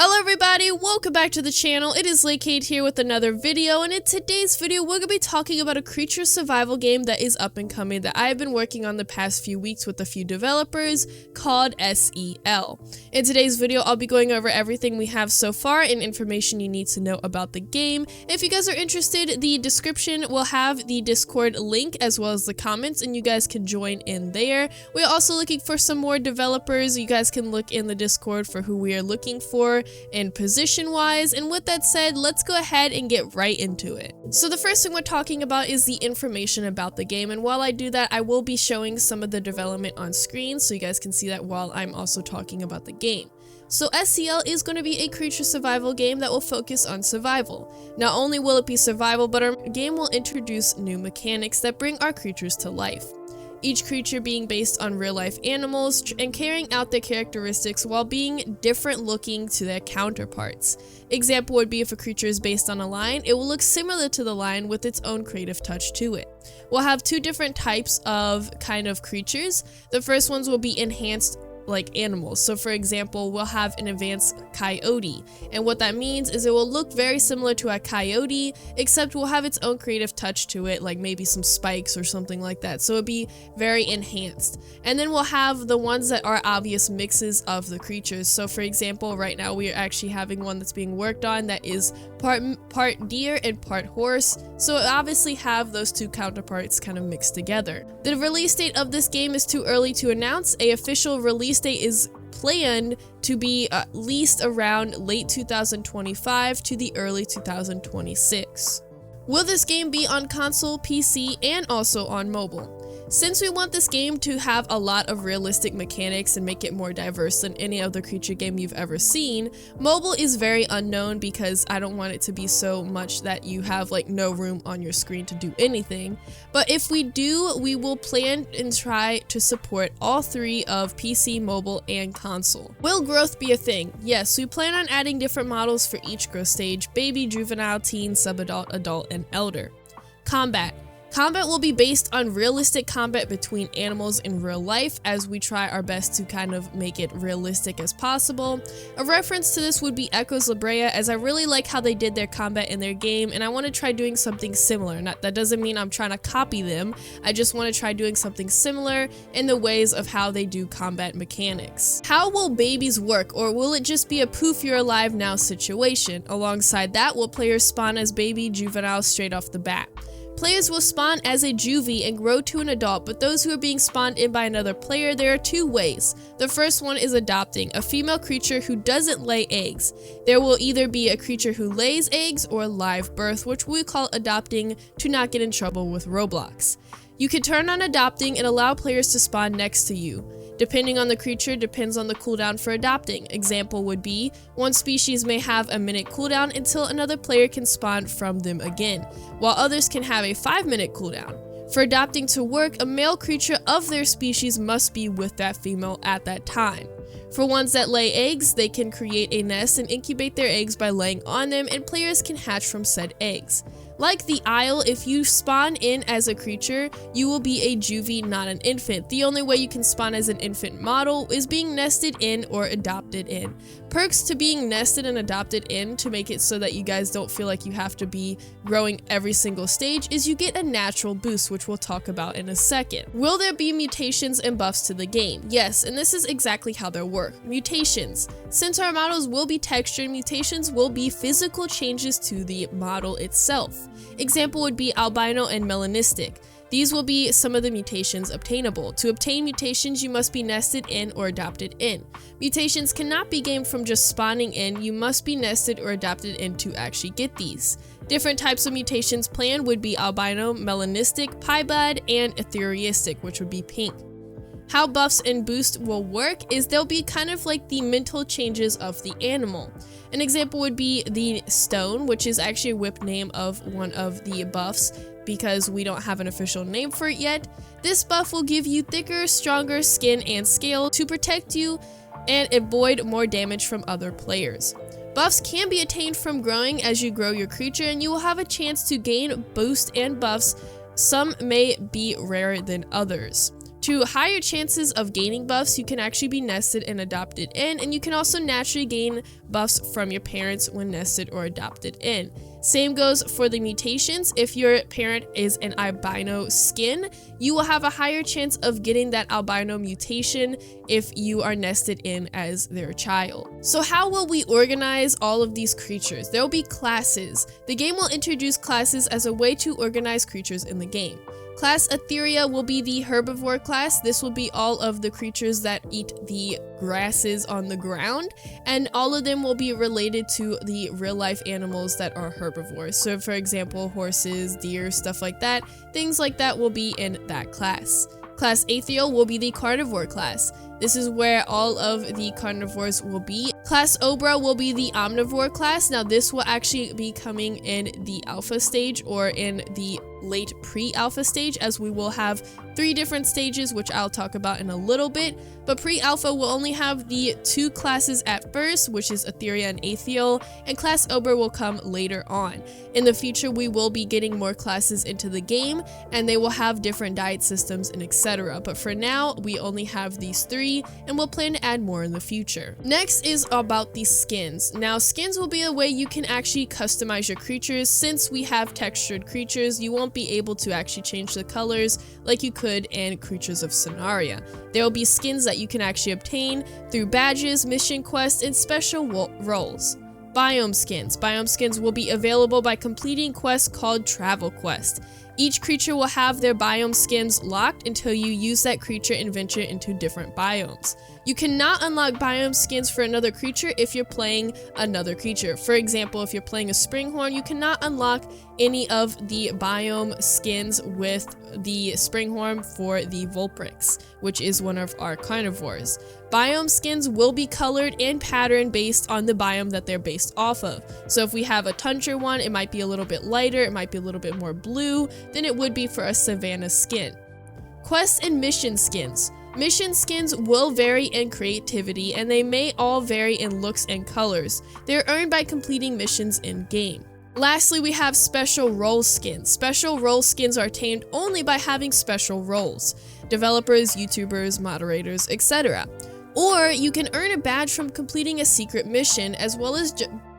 Hello everybody, welcome back to the channel. It is Kate here with another video, and in today's video we're going to be talking about a creature survival game that is up and coming that I've been working on the past few weeks with a few developers called SEL. In today's video I'll be going over everything we have so far and information you need to know about the game. If you guys are interested, the description will have the Discord link as well as the comments, and you guys can join in there. We're also looking for some more developers. You guys can look in the Discord for who we are looking for and position wise, and with that said, let's go ahead and get right into it. So the first thing we're talking about is the information about the game, and while I do that I will be showing some of the development on screen so you guys can see that while I'm also talking about the game. So SEL is going to be a creature survival game that will focus on survival. Not only will it be survival, but our game will introduce new mechanics that bring our creatures to life. Each creature being based on real-life animals and carrying out their characteristics while being different looking to their counterparts. Example would be if a creature is based on a lion, it will look similar to the lion with its own creative touch to it. We'll have two different types of creatures. The first ones will be enhanced like animals. So for example, we'll have an advanced coyote, and what that means is it will look very similar to a coyote, except we'll have its own creative touch to it, like maybe some spikes or something like that, so it'll be very enhanced. And then we'll have the ones that are obvious mixes of the creatures. So for example, right now we are actually having one that's being worked on that is part deer and part horse, so it obviously have those two counterparts kind of mixed together. The release date of this game is too early to announce. An official release date is planned to be at least around late 2025 to the early 2026. Will this game be on console, PC, and also on mobile? Since we want this game to have a lot of realistic mechanics and make it more diverse than any other creature game you've ever seen, mobile is very unknown because I don't want it to be so much that you have like no room on your screen to do anything. But if we do, we will plan and try to support all three of PC, mobile, and console. Will growth be a thing? Yes, we plan on adding different models for each growth stage: baby, juvenile, teen, subadult, adult, and elder. Combat. Combat will be based on realistic combat between animals in real life, as we try our best to kind of make it realistic as possible. A reference to this would be Echoes La Brea, as I really like how they did their combat in their game, and I want to try doing something similar. That doesn't mean I'm trying to copy them, I just want to try doing something similar in the ways of how they do combat mechanics. How will babies work, or will it just be a poof you're alive now situation? Alongside that, will players spawn as baby, juvenile straight off the bat? Players will spawn as a juvie and grow to an adult, but those who are being spawned in by another player, there are two ways. The first one is adopting, a female creature who doesn't lay eggs. There will either be a creature who lays eggs or live birth, which we call adopting to not get in trouble with Roblox. You can turn on adopting and allow players to spawn next to you. Depending on the creature, depends on the cooldown for adopting. Example would be, one species may have a minute cooldown until another player can spawn from them again, while others can have a 5-minute cooldown. For adopting to work, a male creature of their species must be with that female at that time. For ones that lay eggs, they can create a nest and incubate their eggs by laying on them, and players can hatch from said eggs. Like the Isle, if you spawn in as a creature, you will be a juvie, not an infant. The only way you can spawn as an infant model is being nested in or adopted in. Perks to being nested and adopted in, to make it so that you guys don't feel like you have to be growing every single stage, is you get a natural boost, which we'll talk about in a second. Will there be mutations and buffs to the game? Yes, and this is exactly how they'll work. Mutations. Since our models will be textured, mutations will be physical changes to the model itself. Example would be albino and melanistic. These will be some of the mutations obtainable. To obtain mutations, you must be nested in or adopted in. Mutations cannot be gained from just spawning in, you must be nested or adopted in to actually get these. Different types of mutations planned would be albino, melanistic, piebald, and ethereistic, which would be pink. How buffs and boosts will work is they'll be kind of like the mental changes of the animal. An example would be the stone, which is actually a whip name of one of the buffs because we don't have an official name for it yet. This buff will give you thicker, stronger skin and scale to protect you and avoid more damage from other players. Buffs can be attained from growing as you grow your creature, and you will have a chance to gain boost and buffs. Some may be rarer than others. To higher chances of gaining buffs, you can actually be nested and adopted in, and you can also naturally gain buffs from your parents when nested or adopted in. Same goes for the mutations. If your parent is an albino skin, you will have a higher chance of getting that albino mutation if you are nested in as their child. So how will we organize all of these creatures? There will be classes. The game will introduce classes as a way to organize creatures in the game. Class Etheria will be the herbivore class. This will be all of the creatures that eat the grasses on the ground, and all of them will be related to the real life animals that are herbivores. So for example, horses, deer, stuff like that, things like that will be in that class. Class Aethial will be the carnivore class. This is where all of the carnivores will be. Class Obra will be the omnivore class. Now this will actually be coming in the alpha stage or in the late pre-alpha stage, as we will have 3 different stages, which I'll talk about in a little bit. But pre-alpha will only have the 2 classes at first, which is Etheria and Aethial, and Class Obra will come later on. In the future, we will be getting more classes into the game, and they will have different diet systems and etc. But for now, we only have these 3, and we'll plan to add more in the future. Next is about the skins. Now, skins will be a way you can actually customize your creatures. Since we have textured creatures, you won't be able to actually change the colors like you could in Creatures of Sonaria. There will be skins that you can actually obtain through badges, mission quests, and special roles. Biome skins. Biome skins will be available by completing quests called Travel Quest. Each creature will have their biome skins locked until you use that creature and venture into different biomes. You cannot unlock biome skins for another creature if you're playing another creature. For example, if you're playing a Springhorn, you cannot unlock any of the biome skins with the Springhorn for the Vulprix, which is one of our carnivores. Biome skins will be colored and patterned based on the biome that they're based off of. So if we have a tundra one, it might be a little bit lighter, it might be a little bit more blue than it would be for a savanna skin. Quest and mission skins. Mission skins will vary in creativity, and they may all vary in looks and colors. They're earned by completing missions in-game. Lastly, we have special role skins. Special role skins are attained only by having special roles. Developers, YouTubers, moderators, etc. Or you can earn a badge from completing a secret mission, as well as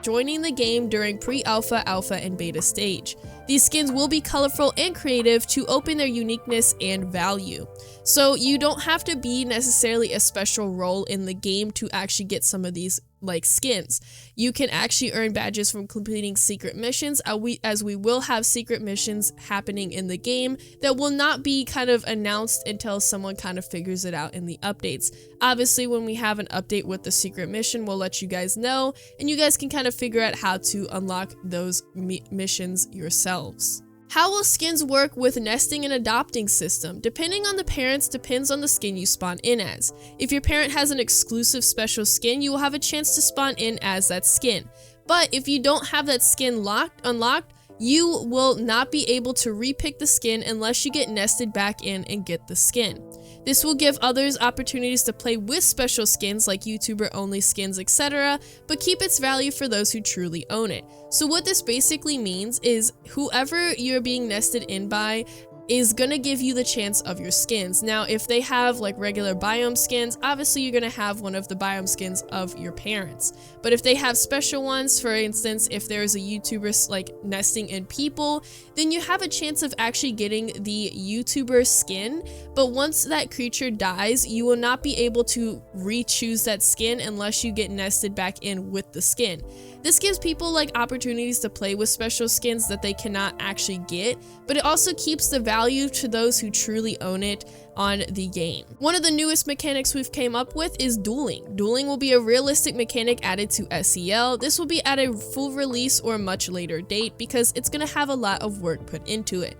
joining the game during pre-alpha, alpha, and beta stage. These skins will be colorful and creative to open their uniqueness and value. So you don't have to be necessarily a special role in the game to actually get some of these skins. You can actually earn badges from completing secret missions, as we will have secret missions happening in the game that will not be kind of announced until someone kind of figures it out in the updates. Obviously, when we have an update with the secret mission, we'll let you guys know, and you guys can kind of figure out how to unlock those missions yourselves. How will skins work with nesting and adopting system? Depending on the parents depends on the skin you spawn in as. If your parent has an exclusive special skin, you will have a chance to spawn in as that skin. But if you don't have that skin unlocked, you will not be able to repick the skin unless you get nested back in and get the skin. This will give others opportunities to play with special skins like YouTuber only skins, etc., but keep its value for those who truly own it. So what this basically means is whoever you're being nested in by is gonna give you the chance of your skins. Now, if they have regular biome skins, obviously you're gonna have one of the biome skins of your parents. But if they have special ones, for instance, if there's a YouTuber nesting in people, then you have a chance of actually getting the YouTuber skin. But once that creature dies, you will not be able to re-choose that skin unless you get nested back in with the skin. This gives people opportunities to play with special skins that they cannot actually get, but it also keeps the value to those who truly own it on the game. One of the newest mechanics we've came up with is dueling. Dueling will be a realistic mechanic added to SEL. This will be at a full release or much later date because it's going to have a lot of work put into it.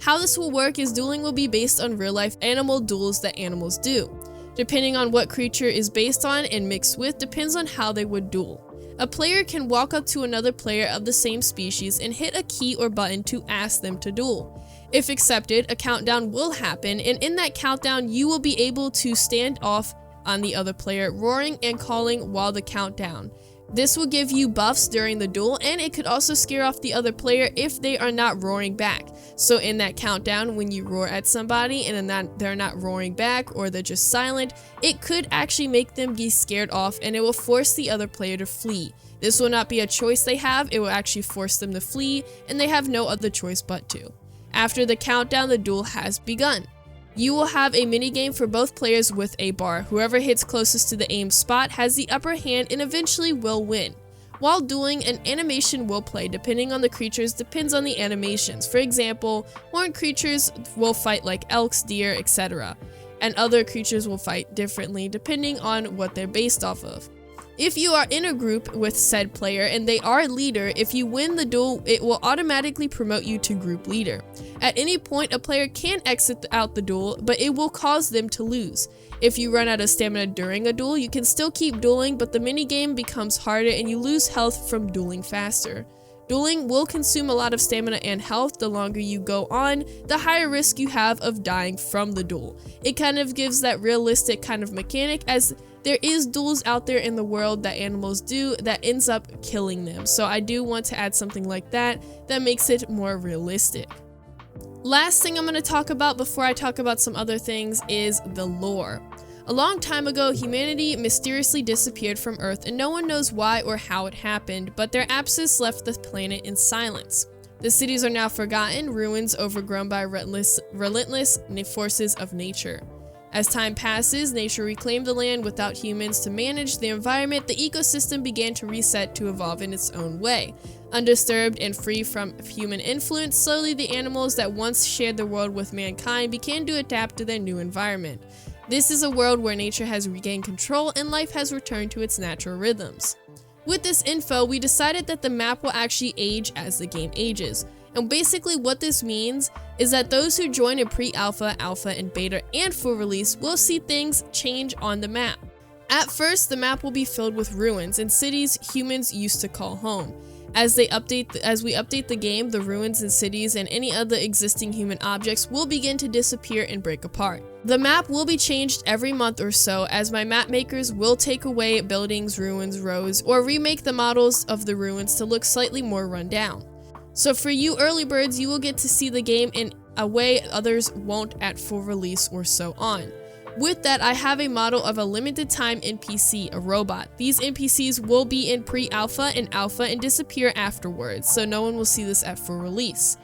How this will work is dueling will be based on real life animal duels that animals do. Depending on what creature is based on and mixed with depends on how they would duel. A player can walk up to another player of the same species and hit a key or button to ask them to duel. If accepted, a countdown will happen, and in that countdown, you will be able to stand off on the other player, roaring and calling while the countdown. This will give you buffs during the duel, and it could also scare off the other player if they are not roaring back. So in that countdown, when you roar at somebody and then they're not roaring back or they're just silent, it could actually make them be scared off, and it will force the other player to flee. This will not be a choice they have, it will actually force them to flee, and they have no other choice but to. After the countdown, the duel has begun. You will have a minigame for both players with a bar. Whoever hits closest to the aim spot has the upper hand and eventually will win. While dueling, an animation will play. Depending on the creatures, depends on the animations. For example, horned creatures will fight like elks, deer, etc. And other creatures will fight differently depending on what they're based off of. If you are in a group with said player and they are leader, if you win the duel, it will automatically promote you to group leader. At any point, a player can exit out the duel, but it will cause them to lose. If you run out of stamina during a duel, you can still keep dueling, but the minigame becomes harder and you lose health from dueling faster. Dueling will consume a lot of stamina and health. The longer you go on, the higher risk you have of dying from the duel. It kind of gives that realistic kind of mechanic, as there is duels out there in the world that animals do that ends up killing them. So I do want to add something like that makes it more realistic. Last thing I'm going to talk about before I talk about some other things is the lore. A long time ago, humanity mysteriously disappeared from Earth, and no one knows why or how it happened, but their absence left the planet in silence. The cities are now forgotten, ruins overgrown by relentless forces of nature. As time passes, nature reclaimed the land without humans to manage the environment. The ecosystem began to reset to evolve in its own way. Undisturbed and free from human influence, slowly the animals that once shared the world with mankind began to adapt to their new environment. This is a world where nature has regained control and life has returned to its natural rhythms. With this info, we decided that the map will actually age as the game ages. And basically what this means is that those who join in pre-alpha, alpha, and beta and full release will see things change on the map. At first, the map will be filled with ruins and cities humans used to call home. As we update the game, the ruins and cities and any other existing human objects will begin to disappear and break apart. The map will be changed every month or so, as my map makers will take away buildings, ruins, roads, or remake the models of the ruins to look slightly more run down. So for you early birds, you will get to see the game in a way others won't at full release or so on. With that, I have a model of a limited time NPC, a robot. These NPCs will be in pre-alpha and alpha and disappear afterwards, so no one will see this at full release.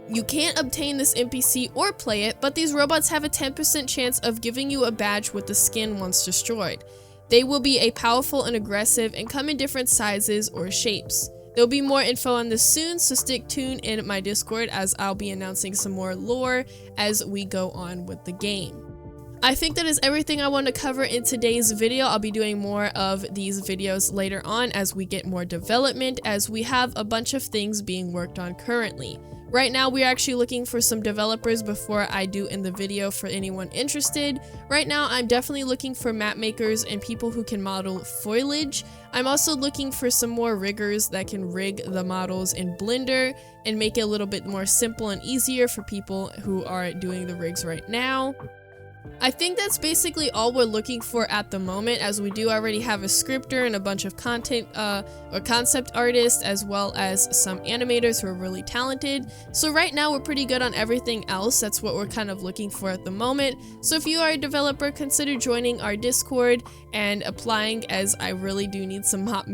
You can't obtain this NPC or play it, but these robots have a 10% chance of giving you a badge with the skin once destroyed. They will be powerful and aggressive and come in different sizes or shapes. There'll be more info on this soon, so stick tuned in my Discord as I'll be announcing some more lore as we go on with the game. I think that is everything I want to cover in today's video. I'll be doing more of these videos later on as we get more development, as we have a bunch of things being worked on currently. Right now, we're actually looking for some developers before I do in the video for anyone interested. Right now, I'm definitely looking for map makers and people who can model foliage. I'm also looking for some more riggers that can rig the models in Blender and make it a little bit more simple and easier for people who are doing the rigs right now. I think that's basically all we're looking for at the moment, as we do already have a scripter and a bunch of content or concept artists, as well as some animators who are really talented. So right now we're pretty good on everything else. That's what we're kind of looking for at the moment. So if you are a developer, consider joining our Discord and applying, as I really do need some map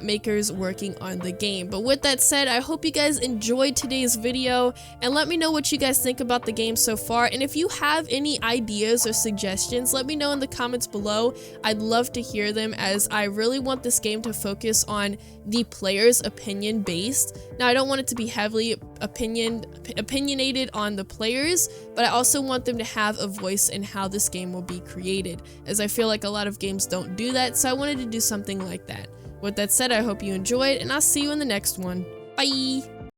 makers working on the game. But with that said, I hope you guys enjoyed today's video, and let me know what you guys think about the game so far. And if you have any ideas or suggestions, let me know in the comments below. I'd love to hear them, as I really want this game to focus on the player's opinion based. Now, I don't want it to be heavily opinionated on the players, but I also want them to have a voice in how this game will be created, as I feel like a lot of games don't do that, so I wanted to do something like that. With that said, I hope you enjoyed, and I'll see you in the next one. Bye!